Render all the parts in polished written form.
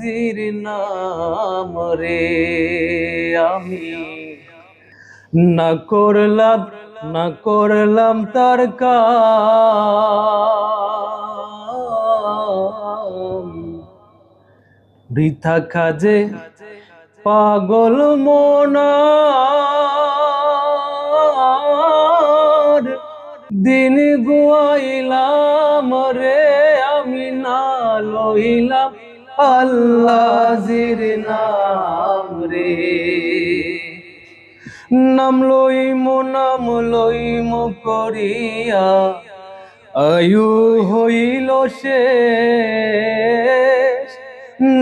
জির নাম রে আমি না করলাম তার কাম বৃথা কাজে পাগল মনার দিন গুয়াইলাম রে আমি না লইলাম আল্লাহ জির নাম রে নাম লইমু করিয়া আয়ু হইল শেষ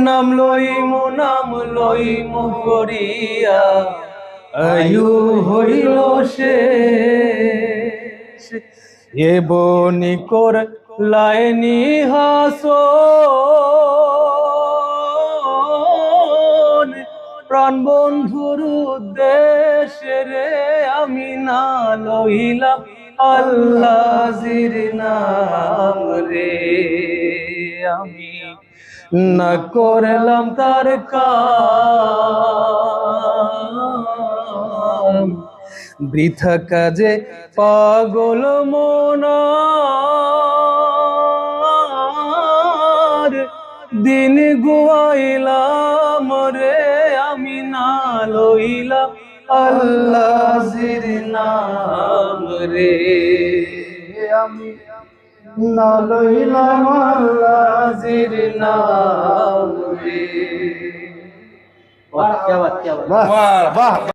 নাম লইমু করিয়া আয়ু হইল শেষ এ বনি কর লাইনি হাসন প্রাণ বন্ধুর উদ্দেশ্যে রে আমি না লইলাম আল্লাহ জির নাম রে আমি না করলাম তার কাম বৃথা কাজে পাগল মনার দিন গুয়াইলাম রে আমি না লইলাম আল্লাহ জির নাম রে আমি না লইলাম আল্লাহ জির নাম রে। वाह क्या बात, वाह वाह।